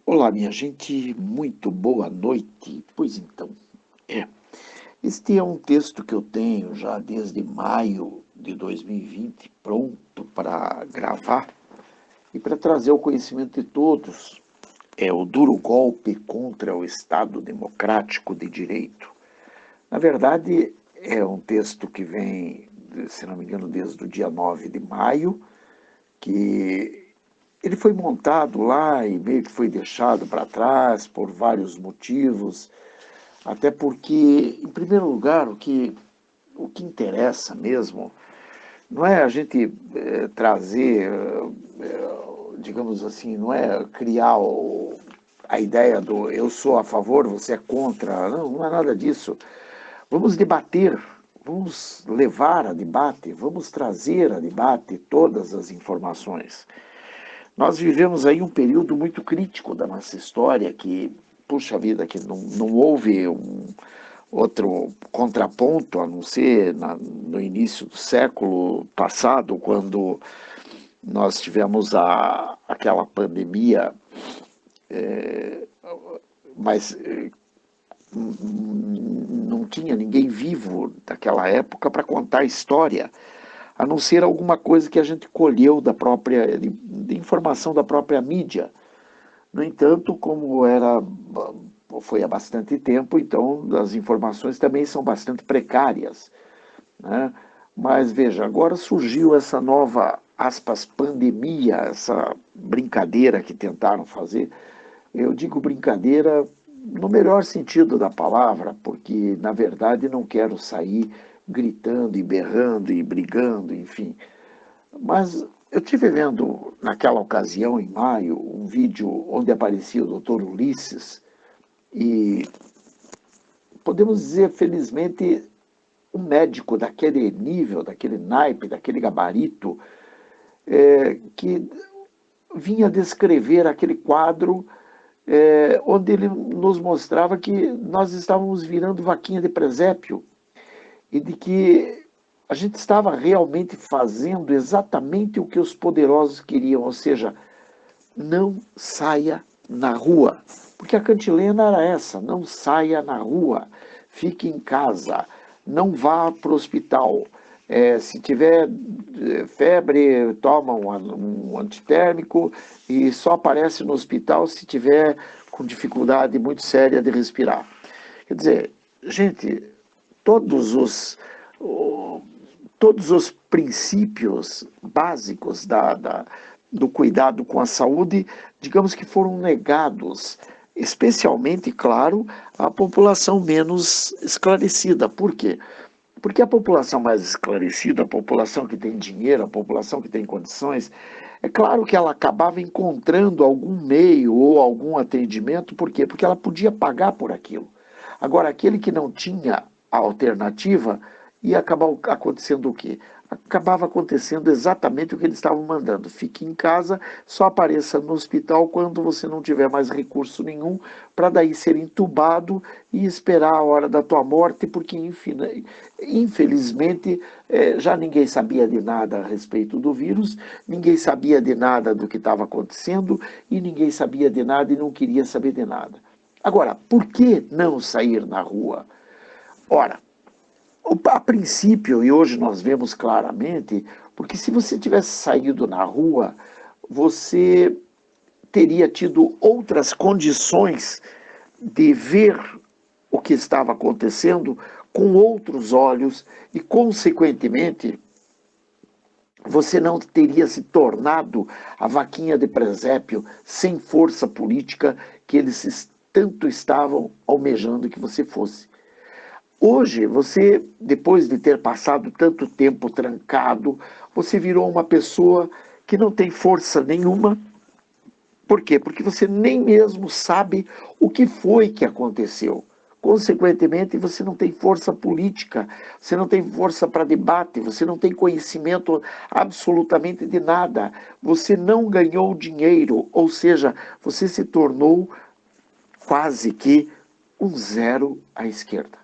Olá, minha gente, muito boa noite. Pois então, é. Este é um texto que eu tenho já desde maio de 2020, pronto para gravar e para trazer ao conhecimento de todos. É o duro golpe contra o Estado Democrático de Direito. Na verdade, é um texto que vem, se não me engano, desde o dia 9 de maio, que ele foi montado lá e meio que foi deixado para trás por vários motivos, até porque, em primeiro lugar, o que interessa mesmo não é a gente trazer, digamos assim, não é criar a ideia do eu sou a favor, você é contra, não, não é nada disso. Vamos debater, vamos levar a debate, vamos trazer a debate todas as informações. Nós vivemos aí um período muito crítico da nossa história que, puxa vida, que não houve outro contraponto a não ser no início do século passado, quando nós tivemos aquela pandemia, mas não tinha ninguém vivo daquela época para contar a história, a não ser alguma coisa que a gente colheu de informação da própria mídia. No entanto, como foi há bastante tempo, então as informações também são bastante precárias, né? Mas veja, agora surgiu essa nova, aspas, pandemia, essa brincadeira que tentaram fazer. Eu digo brincadeira no melhor sentido da palavra, porque na verdade não quero sair gritando e berrando e brigando, enfim. Mas eu tive vendo naquela ocasião, em maio, um vídeo onde aparecia o Dr. Ulisses e podemos dizer, felizmente, um médico daquele nível, daquele naipe, daquele gabarito, que vinha descrever aquele quadro onde ele nos mostrava que nós estávamos virando vaquinha de presépio e de que a gente estava realmente fazendo exatamente o que os poderosos queriam, ou seja, não saia na rua. Porque a cantilena era essa: não saia na rua, fique em casa, não vá para o hospital. Se tiver febre, toma um antitérmico e só aparece no hospital se tiver com dificuldade muito séria de respirar. Quer dizer, gente, todos os, todos os princípios básicos do cuidado com a saúde, digamos que foram negados, especialmente, claro, à população menos esclarecida. Por quê? Porque a população mais esclarecida, a população que tem dinheiro, a população que tem condições, é claro que ela acabava encontrando algum meio ou algum atendimento, por quê? Porque ela podia pagar por aquilo. Agora, aquele que não tinha a alternativa, ia acabar acontecendo o quê? Acabava acontecendo exatamente o que eles estavam mandando. Fique em casa, só apareça no hospital quando você não tiver mais recurso nenhum, para daí ser entubado e esperar a hora da tua morte, porque infelizmente já ninguém sabia de nada a respeito do vírus, ninguém sabia de nada do que estava acontecendo e ninguém sabia de nada e não queria saber de nada. Agora, por que não sair na rua? Ora, a princípio, e hoje nós vemos claramente, porque se você tivesse saído na rua, você teria tido outras condições de ver o que estava acontecendo com outros olhos e, consequentemente, você não teria se tornado a vaquinha de presépio sem força política que eles tanto estavam almejando que você fosse. Hoje, você, depois de ter passado tanto tempo trancado, você virou uma pessoa que não tem força nenhuma. Por quê? Porque você nem mesmo sabe o que foi que aconteceu. Consequentemente, você não tem força política, você não tem força para debate, você não tem conhecimento absolutamente de nada. Você não ganhou dinheiro, ou seja, você se tornou quase que um zero à esquerda.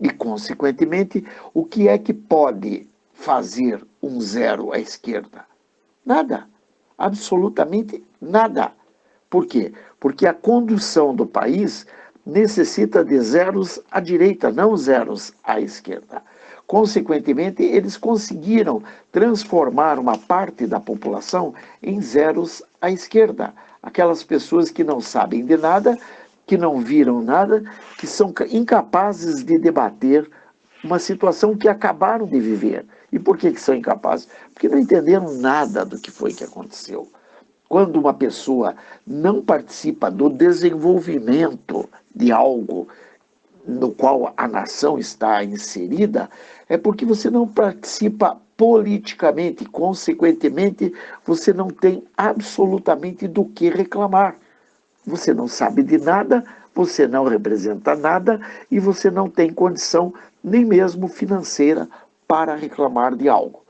E, consequentemente, o que é que pode fazer um zero à esquerda? Nada. Absolutamente nada. Por quê? Porque a condução do país necessita de zeros à direita, não zeros à esquerda. Consequentemente, eles conseguiram transformar uma parte da população em zeros à esquerda. Aquelas pessoas que não sabem de nada, que não viram nada, que são incapazes de debater uma situação que acabaram de viver. E por que são incapazes? Porque não entenderam nada do que foi que aconteceu. Quando uma pessoa não participa do desenvolvimento de algo no qual a nação está inserida, é porque você não participa politicamente, consequentemente, você não tem absolutamente do que reclamar. Você não sabe de nada, você não representa nada e você não tem condição nem mesmo financeira para reclamar de algo.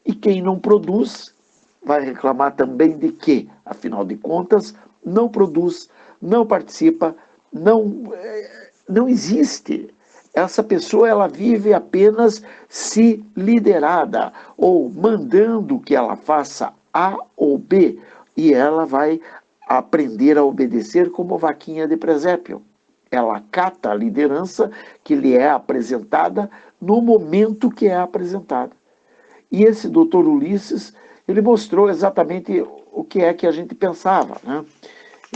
E quem não produz vai reclamar também de quê? Afinal de contas, não produz, não participa, não existe. Essa pessoa ela vive apenas se liderada ou mandando que ela faça A ou B e ela vai aprender a obedecer como vaquinha de presépio. Ela acata a liderança que lhe é apresentada no momento que é apresentada. E esse doutor Ulisses, ele mostrou exatamente o que é que a gente pensava, né?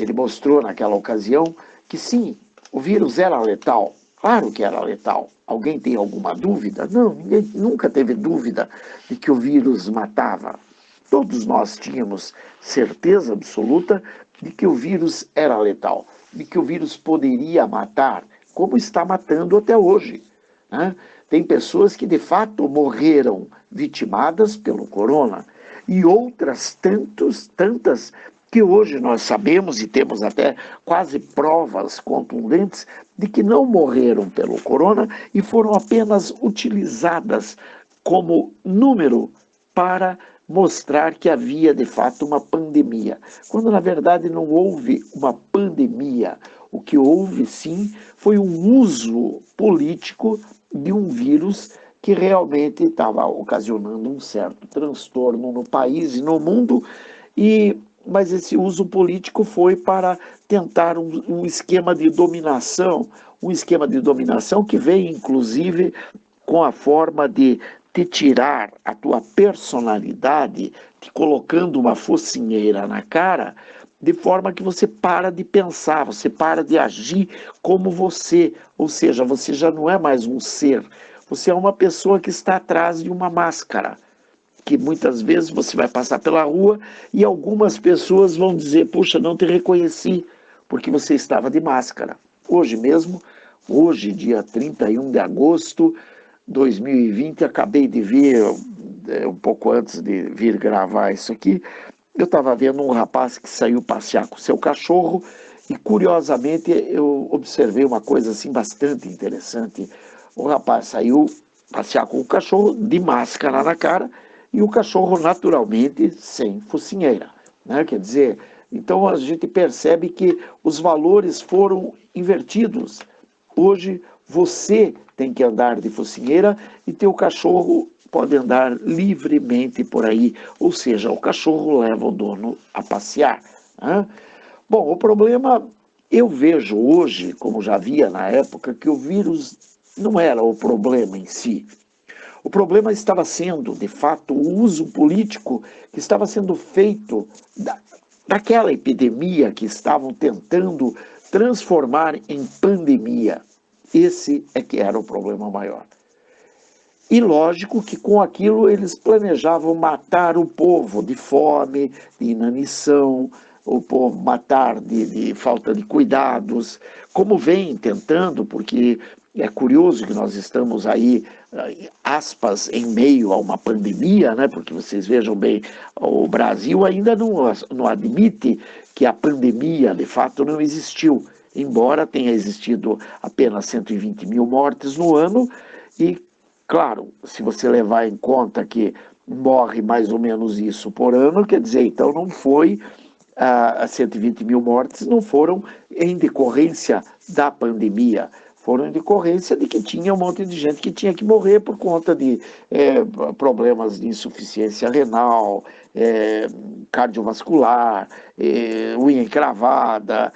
Ele mostrou naquela ocasião que sim, o vírus era letal. Claro que era letal. Alguém tem alguma dúvida? Não, ninguém nunca teve dúvida de que o vírus matava. Todos nós tínhamos certeza absoluta de que o vírus era letal, de que o vírus poderia matar, como está matando até hoje, né? Tem pessoas que de fato morreram vitimadas pelo corona e outras tantas que hoje nós sabemos e temos até quase provas contundentes de que não morreram pelo corona e foram apenas utilizadas como número para mostrar que havia de fato uma pandemia, quando na verdade não houve uma pandemia. O que houve sim foi um uso político de um vírus que realmente estava ocasionando um certo transtorno no país e no mundo, mas esse uso político foi para tentar um esquema de dominação, que vem inclusive com a forma de te tirar a tua personalidade, te colocando uma focinheira na cara, de forma que você para de pensar, você para de agir como você, ou seja, você já não é mais um ser, você é uma pessoa que está atrás de uma máscara, que muitas vezes você vai passar pela rua e algumas pessoas vão dizer, puxa, não te reconheci, porque você estava de máscara. Hoje mesmo, hoje, dia 31 de agosto de 2020, acabei de ver, um pouco antes de vir gravar isso aqui, eu estava vendo um rapaz que saiu passear com seu cachorro e, curiosamente, eu observei uma coisa assim bastante interessante. O rapaz saiu passear com o cachorro de máscara na cara e o cachorro naturalmente sem focinheira, né? Quer dizer, então a gente percebe que os valores foram invertidos. Hoje você tem que andar de focinheira e teu cachorro pode andar livremente por aí, ou seja, o cachorro leva o dono a passear, né? Bom, o problema, eu vejo hoje, como já via na época, que o vírus não era o problema em si. O problema estava sendo, de fato, o uso político que estava sendo feito daquela epidemia que estavam tentando transformar em pandemia. Esse é que era o problema maior. E lógico que com aquilo eles planejavam matar o povo de fome, de inanição, o povo matar de falta de cuidados, como vem tentando, porque é curioso que nós estamos aí, aspas, em meio a uma pandemia, né? Porque vocês vejam bem, o Brasil ainda não admite que a pandemia de fato não existiu, embora tenha existido apenas 120 mil mortes no ano e, claro, se você levar em conta que morre mais ou menos isso por ano, quer dizer, então não foi, 120 mil mortes não foram em decorrência da pandemia, foram em decorrência de que tinha um monte de gente que tinha que morrer por conta de problemas de insuficiência renal, cardiovascular, unha encravada,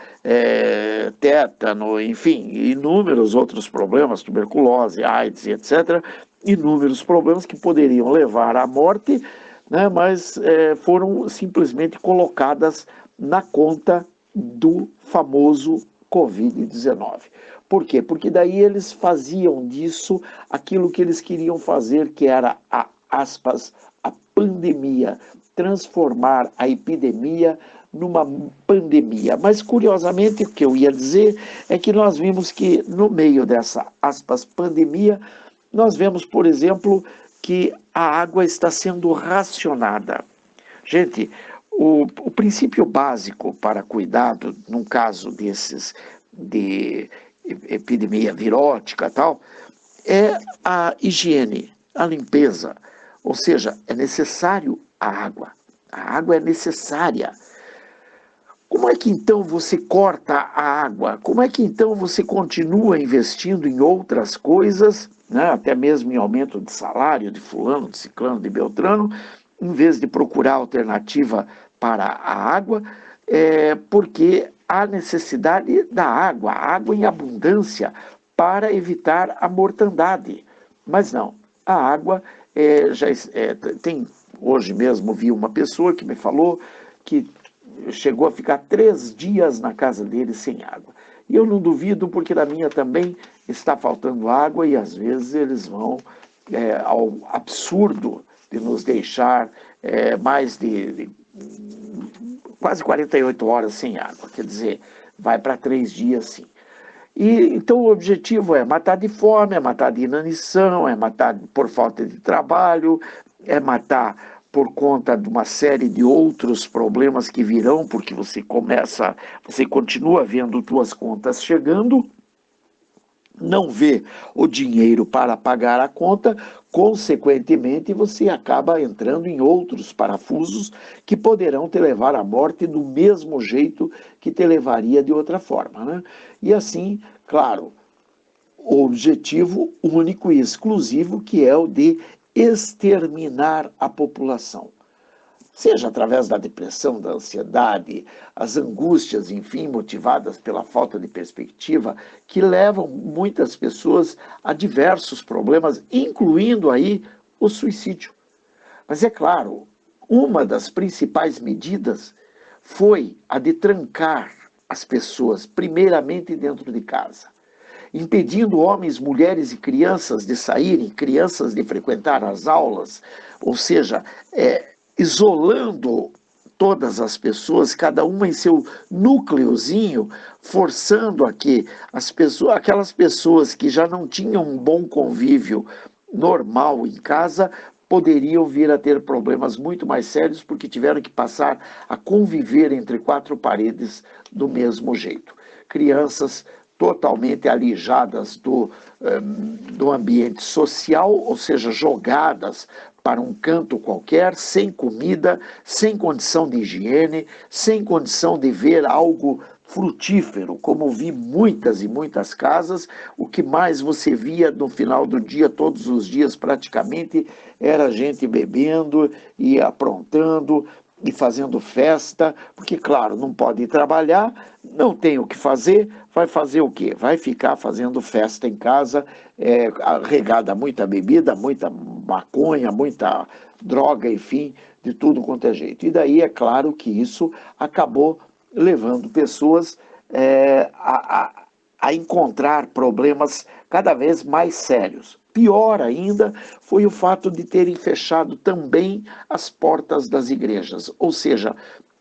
tétano, enfim, inúmeros outros problemas, tuberculose, AIDS, etc., inúmeros problemas que poderiam levar à morte, né, mas foram simplesmente colocadas na conta do famoso Covid-19. Por quê? Porque daí eles faziam disso aquilo que eles queriam fazer, que era aspas, a pandemia, transformar a epidemia numa pandemia. Mas, curiosamente, o que eu ia dizer é que nós vimos que, no meio dessa, aspas, pandemia, nós vemos, por exemplo, que a água está sendo racionada. Gente, o princípio básico para cuidado, num caso desses de epidemia virótica e tal, é a higiene, a limpeza. Ou seja, é necessário a água. A água é necessária. Como é que então você corta a água? Como é que então você continua investindo em outras coisas, né, até mesmo em aumento de salário de fulano, de ciclano, de beltrano, em vez de procurar alternativa para a água, porque há necessidade da água, água em abundância, para evitar a mortandade. Mas não, a água tem. Hoje mesmo vi uma pessoa que me falou que chegou a ficar 3 dias na casa dele sem água. E eu não duvido, porque na minha também está faltando água e às vezes eles vão ao absurdo de nos deixar mais de quase 48 horas sem água. Quer dizer, vai para 3 dias sim. E, então o objetivo é matar de fome, é matar de inanição, é matar por falta de trabalho, é matar por conta de uma série de outros problemas que virão, porque você continua vendo suas contas chegando, não vê o dinheiro para pagar a conta, consequentemente você acaba entrando em outros parafusos que poderão te levar à morte do mesmo jeito que te levaria de outra forma, né? E assim, claro, o objetivo único e exclusivo, que é o de exterminar a população. Seja através da depressão, da ansiedade, as angústias, enfim, motivadas pela falta de perspectiva, que levam muitas pessoas a diversos problemas, incluindo aí o suicídio. Mas é claro, uma das principais medidas foi a de trancar as pessoas, primeiramente dentro de casa, impedindo homens, mulheres e crianças de saírem, crianças de frequentar as aulas, ou seja, isolando todas as pessoas, cada uma em seu núcleozinho, forçando a que aquelas pessoas que já não tinham um bom convívio normal em casa, poderiam vir a ter problemas muito mais sérios, porque tiveram que passar a conviver entre 4 paredes do mesmo jeito. Crianças totalmente alijadas do ambiente social, ou seja, jogadas para um canto qualquer, sem comida, sem condição de higiene, sem condição de ver algo frutífero, como vi muitas e muitas casas. O que mais você via no final do dia, todos os dias praticamente, era gente bebendo e aprontando e fazendo festa, porque, claro, não pode ir trabalhar, não tem o que fazer, vai fazer o quê? Vai ficar fazendo festa em casa, regada a muita bebida, muita maconha, muita droga, enfim, de tudo quanto é jeito. E daí é claro que isso acabou levando pessoas a encontrar problemas cada vez mais sérios. Pior ainda foi o fato de terem fechado também as portas das igrejas, ou seja,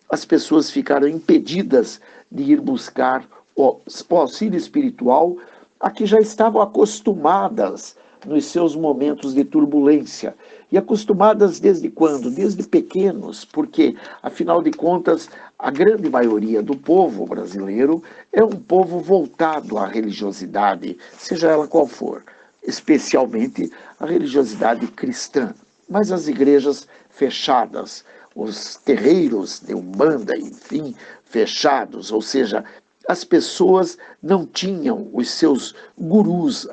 as pessoas ficaram impedidas de ir buscar o auxílio espiritual a que já estavam acostumadas nos seus momentos de turbulência. E acostumadas desde quando? Desde pequenos, porque, afinal de contas, a grande maioria do povo brasileiro é um povo voltado à religiosidade, seja ela qual for, especialmente a religiosidade cristã. Mas as igrejas fechadas, os terreiros de Umbanda, enfim, fechados, ou seja, as pessoas não tinham os seus gurus,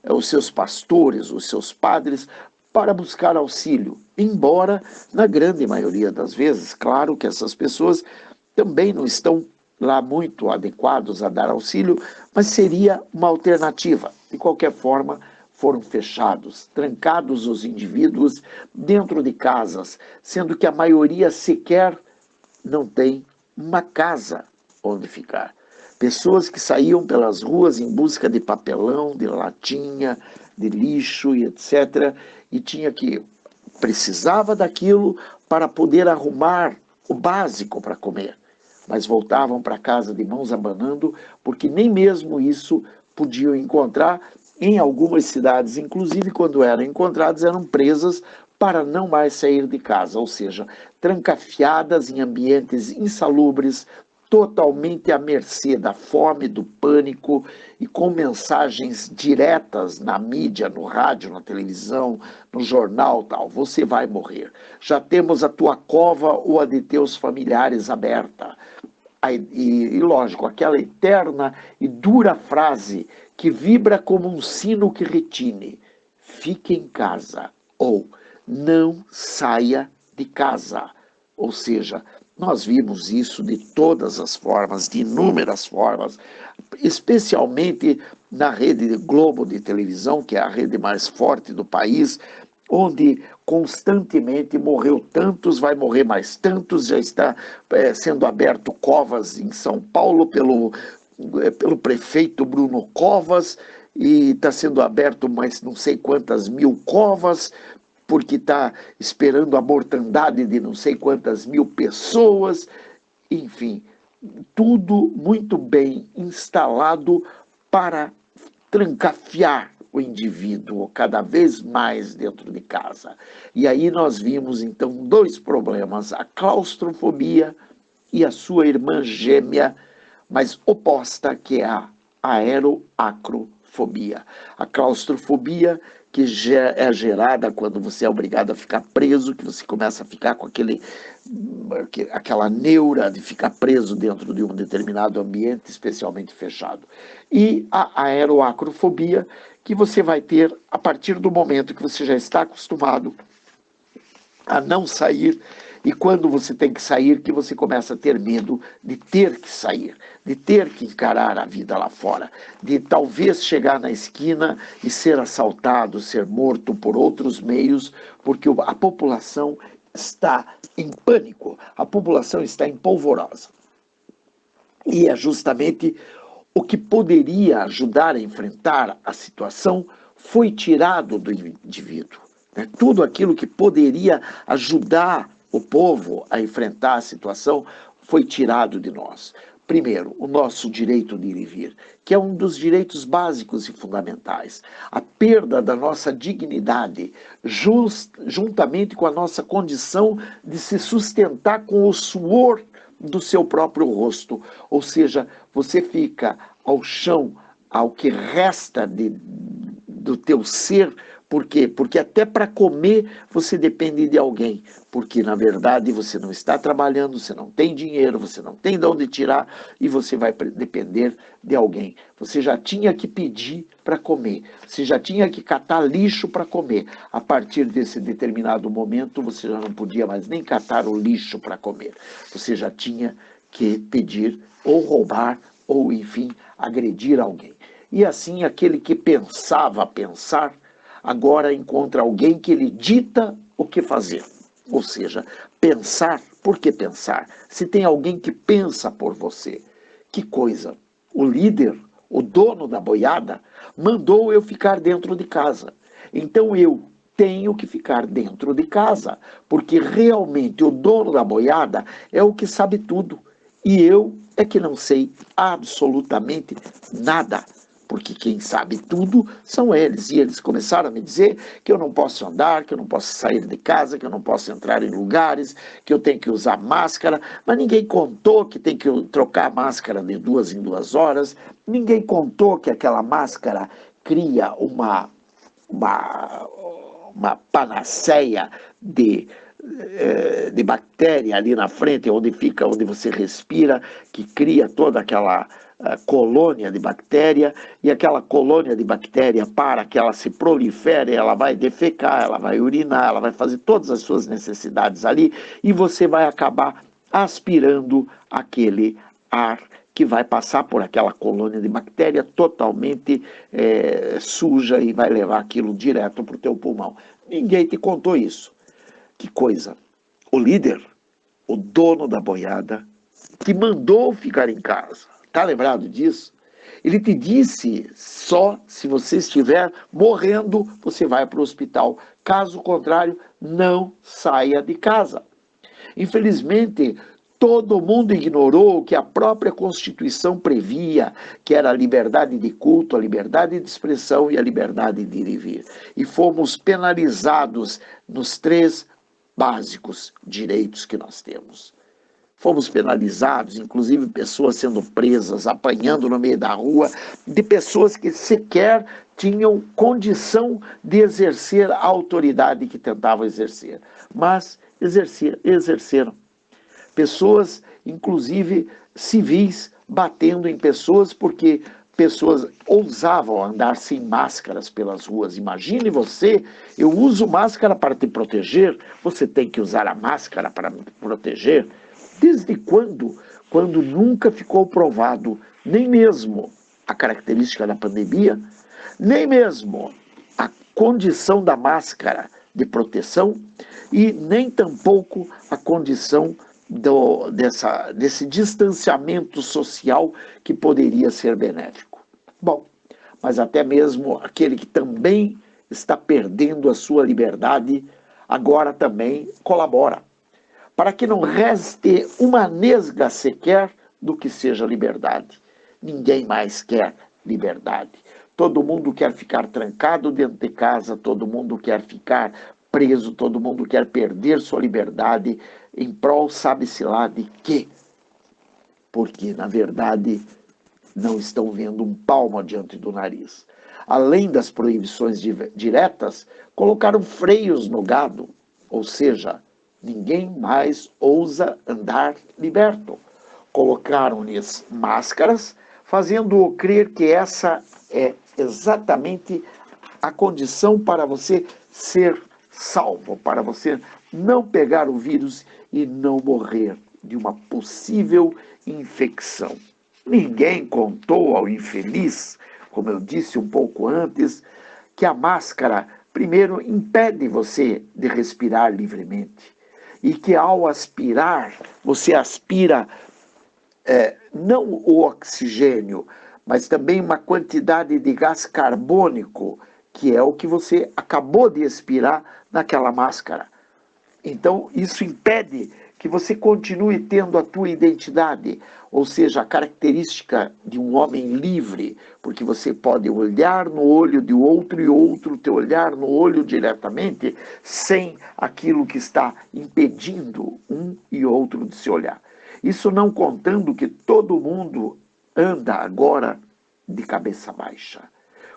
os seus pastores, os seus padres, para buscar auxílio. Embora, na grande maioria das vezes, claro que essas pessoas também não estão lá muito adequados a dar auxílio, mas seria uma alternativa. De qualquer forma, foram fechados, trancados os indivíduos dentro de casas, sendo que a maioria sequer não tem uma casa onde ficar. Pessoas que saíam pelas ruas em busca de papelão, de latinha, de lixo e etc. E precisava daquilo para poder arrumar o básico para comer. Mas voltavam para casa de mãos abanando, porque nem mesmo isso podiam encontrar em algumas cidades. Inclusive, quando eram encontradas, eram presas para não mais sair de casa, ou seja, trancafiadas em ambientes insalubres, totalmente à mercê da fome, do pânico e com mensagens diretas na mídia, no rádio, na televisão, no jornal, tal. Você vai morrer. Já temos a tua cova ou a de teus familiares aberta. E lógico, aquela eterna e dura frase que vibra como um sino que retine: fique em casa ou não saia de casa. Ou seja, nós vimos isso de todas as formas, de inúmeras formas, especialmente na rede Globo de televisão, que é a rede mais forte do país, onde constantemente morreu tantos, vai morrer mais tantos, já está sendo aberto covas em São Paulo pelo prefeito Bruno Covas, e está sendo aberto mais não sei quantas mil covas, porque está esperando a mortandade de não sei quantas mil pessoas, enfim, tudo muito bem instalado para trancafiar o indivíduo cada vez mais dentro de casa. E aí nós vimos, então, dois problemas: a claustrofobia e a sua irmã gêmea, mas oposta, que é a aeroacrofobia. A claustrofobia, que é gerada quando você é obrigado a ficar preso, que você começa a ficar com aquela neura de ficar preso dentro de um determinado ambiente, especialmente fechado. E a aeroacrofobia, que você vai ter a partir do momento que você já está acostumado a não sair, e quando você tem que sair, que você começa a ter medo de ter que sair, de ter que encarar a vida lá fora, de talvez chegar na esquina e ser assaltado, ser morto por outros meios, porque a população está em pânico, a população está em polvorosa. E é justamente o que poderia ajudar a enfrentar a situação foi tirado do indivíduo. Tudo aquilo que poderia ajudar o povo a enfrentar a situação foi tirado de nós. Primeiro, o nosso direito de ir e vir, que é um dos direitos básicos e fundamentais. A perda da nossa dignidade, juntamente com a nossa condição de se sustentar com o suor do seu próprio rosto. Ou seja, você fica ao chão, ao que resta do teu ser. Por quê? Porque até para comer você depende de alguém, porque na verdade você não está trabalhando, você não tem dinheiro, você não tem de onde tirar e você vai depender de alguém. Você já tinha que pedir para comer, você já tinha que catar lixo para comer. A partir desse determinado momento você já não podia mais nem catar o lixo para comer. Você já tinha que pedir ou roubar ou, enfim, agredir alguém. E assim aquele que pensava pensar agora encontra alguém que lhe dita o que fazer. Ou seja, pensar, por que pensar? Se tem alguém que pensa por você, que coisa? O líder, o dono da boiada, mandou eu ficar dentro de casa. Então eu tenho que ficar dentro de casa, porque realmente o dono da boiada é o que sabe tudo. E eu é que não sei absolutamente nada. Porque quem sabe tudo são eles. E eles começaram a me dizer que eu não posso andar, que eu não posso sair de casa, que eu não posso entrar em lugares, que eu tenho que usar máscara. Mas ninguém contou que tem que trocar a máscara de 2 em 2 horas. Ninguém contou que aquela máscara cria uma panaceia de de bactéria ali na frente, onde fica, onde você respira, que cria toda aquela colônia de bactéria, e aquela colônia de bactéria, para que ela se prolifere, ela vai defecar, ela vai urinar, ela vai fazer todas as suas necessidades ali, e você vai acabar aspirando aquele ar que vai passar por aquela colônia de bactéria totalmente suja e vai levar aquilo direto para o teu pulmão. Ninguém te contou isso. Que coisa! O líder, o dono da boiada, te mandou ficar em casa. Está lembrado disso? Ele te disse, só se você estiver morrendo, você vai para o hospital. Caso contrário, não saia de casa. Infelizmente, todo mundo ignorou o que a própria Constituição previa, que era a liberdade de culto, a liberdade de expressão e a liberdade de ir e vir. E fomos penalizados nos 3 básicos direitos que nós temos. Fomos penalizados, inclusive pessoas sendo presas, apanhando no meio da rua, de pessoas que sequer tinham condição de exercer a autoridade que tentavam exercer. Mas exerceram. Pessoas, inclusive civis, batendo em pessoas porque pessoas ousavam andar sem máscaras pelas ruas. Imagine você, eu uso máscara para te proteger, você tem que usar a máscara para me proteger. Desde quando? Quando nunca ficou provado nem mesmo a característica da pandemia, nem mesmo a condição da máscara de proteção e nem tampouco a condição desse distanciamento social que poderia ser benéfico. Bom, mas até mesmo aquele que também está perdendo a sua liberdade, agora também colabora, para que não reste uma nesga sequer do que seja liberdade. Ninguém mais quer liberdade. Todo mundo quer ficar trancado dentro de casa, todo mundo quer ficar preso, todo mundo quer perder sua liberdade em prol, sabe-se lá de quê? Porque, na verdade, não estão vendo um palmo adiante do nariz. Além das proibições diretas, colocaram freios no gado, ou seja, ninguém mais ousa andar liberto. Colocaram-lhes máscaras, fazendo-o crer que essa é exatamente a condição para você ser salvo, para você não pegar o vírus e não morrer de uma possível infecção. Ninguém contou ao infeliz, como eu disse um pouco antes, que a máscara, primeiro, impede você de respirar livremente e que ao aspirar, você aspira não o oxigênio, mas também uma quantidade de gás carbônico, que é o que você acabou de expirar naquela máscara. Então, isso impede que você continue tendo a tua identidade, ou seja, a característica de um homem livre, porque você pode olhar no olho de outro e outro te olhar no olho diretamente, sem aquilo que está impedindo um e outro de se olhar. Isso não contando que todo mundo anda agora de cabeça baixa,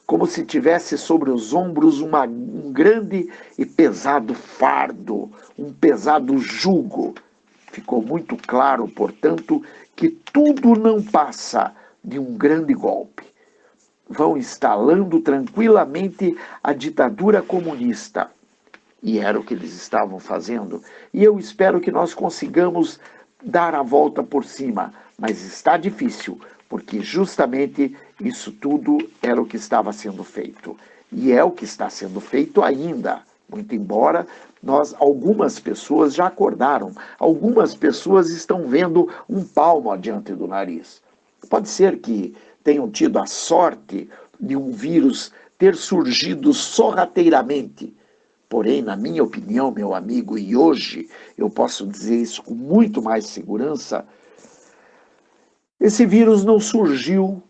como se tivesse sobre os ombros um grande e pesado fardo, um pesado jugo. Ficou muito claro, portanto, que tudo não passa de um grande golpe. Vão instalando tranquilamente a ditadura comunista. E era o que eles estavam fazendo. E eu espero que nós consigamos dar a volta por cima, mas está difícil, porque justamente isso tudo era o que estava sendo feito. E é o que está sendo feito ainda, muito embora algumas pessoas já acordaram, algumas pessoas estão vendo um palmo adiante do nariz. Pode ser que tenham tido a sorte de um vírus ter surgido sorrateiramente. Porém, na minha opinião, meu amigo, e hoje eu posso dizer isso com muito mais segurança, esse vírus não surgiu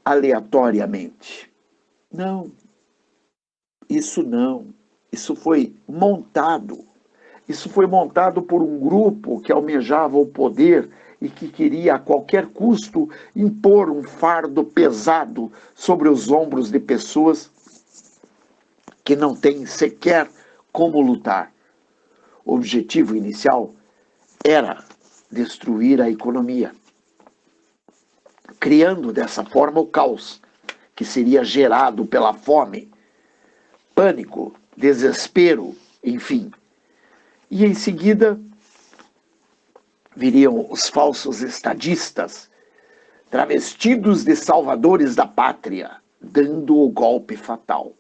aleatoriamente. Não, isso não. Isso foi montado. Isso foi montado por um grupo que almejava o poder e que queria a qualquer custo impor um fardo pesado sobre os ombros de pessoas que não têm sequer como lutar. objetivo inicial era destruir a economia, criando dessa forma o caos que seria gerado pela fome, pânico, desespero, enfim. E em seguida viriam os falsos estadistas, travestidos de salvadores da pátria, dando o golpe fatal.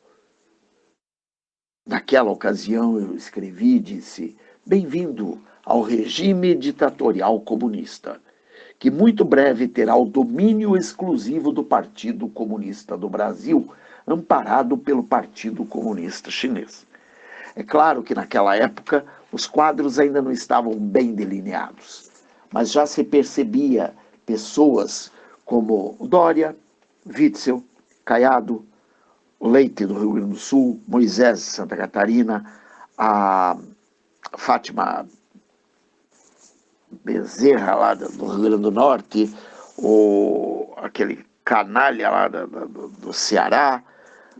Naquela ocasião eu escrevi e disse: bem-vindo ao regime ditatorial comunista, que muito breve terá o domínio exclusivo do Partido Comunista do Brasil, amparado pelo Partido Comunista Chinês. É claro que naquela época os quadros ainda não estavam bem delineados, mas já se percebia pessoas como Dória, Witzel, Caiado, o Leite do Rio Grande do Sul, Moisés de Santa Catarina, a Fátima Bezerra lá do Rio Grande do Norte, aquele canalha lá do Ceará,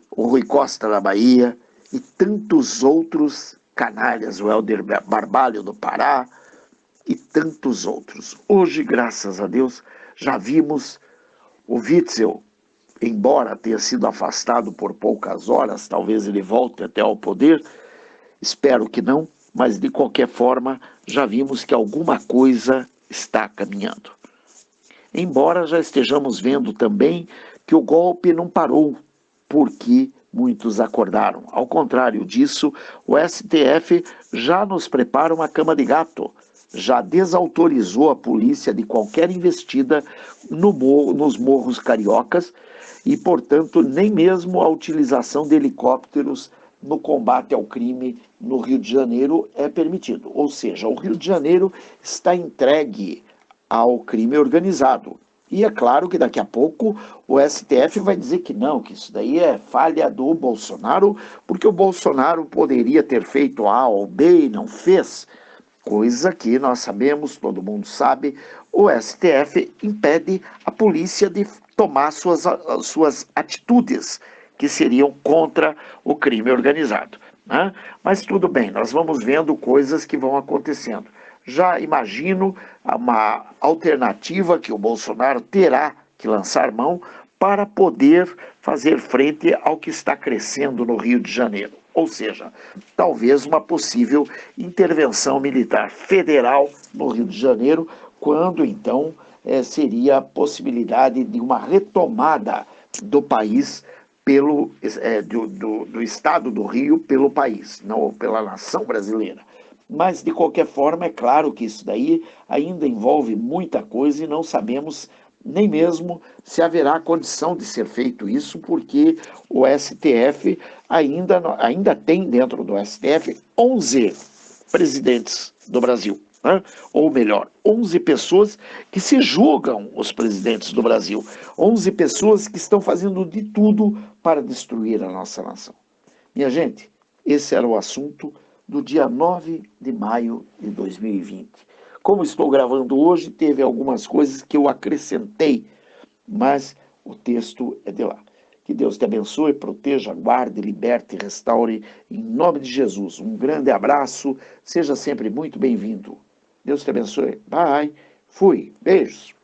o Rui Costa da Bahia e tantos outros canalhas, o Helder Barbalho do Pará e tantos outros. Hoje, graças a Deus, já vimos o Witzel, embora tenha sido afastado por poucas horas, talvez ele volte até ao poder, espero que não, mas de qualquer forma já vimos que alguma coisa está caminhando. Embora já estejamos vendo também que o golpe não parou, porque muitos acordaram. Ao contrário disso, o STF já nos prepara uma cama de gato, já desautorizou a polícia de qualquer investida nos morros cariocas e, portanto, nem mesmo a utilização de helicópteros no combate ao crime no Rio de Janeiro é permitido. Ou seja, o Rio de Janeiro está entregue ao crime organizado. E é claro que daqui a pouco o STF vai dizer que não, que isso daí é falha do Bolsonaro, porque o Bolsonaro poderia ter feito A ou B e não fez. Coisa que nós sabemos, todo mundo sabe, o STF impede a polícia de tomar suas atitudes que seriam contra o crime organizado, né? Mas tudo bem, nós vamos vendo coisas que vão acontecendo. Já imagino uma alternativa que o Bolsonaro terá que lançar mão para poder fazer frente ao que está crescendo no Rio de Janeiro. Ou seja, talvez uma possível intervenção militar federal no Rio de Janeiro, quando então seria a possibilidade de uma retomada do país do estado do Rio pelo país, não pela nação brasileira. Mas, de qualquer forma, é claro que isso daí ainda envolve muita coisa e não sabemos nem mesmo se haverá condição de ser feito isso, porque o STF ainda tem dentro do STF 11 presidentes do Brasil, né? Ou melhor, 11 pessoas que se julgam os presidentes do Brasil, 11 pessoas que estão fazendo de tudo para destruir a nossa nação. Minha gente, esse era o assunto do dia 9 de maio de 2020. Como estou gravando hoje, teve algumas coisas que eu acrescentei, mas o texto é de lá. Que Deus te abençoe, proteja, guarde, liberte e restaure, em nome de Jesus. Um grande abraço, seja sempre muito bem-vindo. Deus te abençoe. Bye. Fui. Beijos.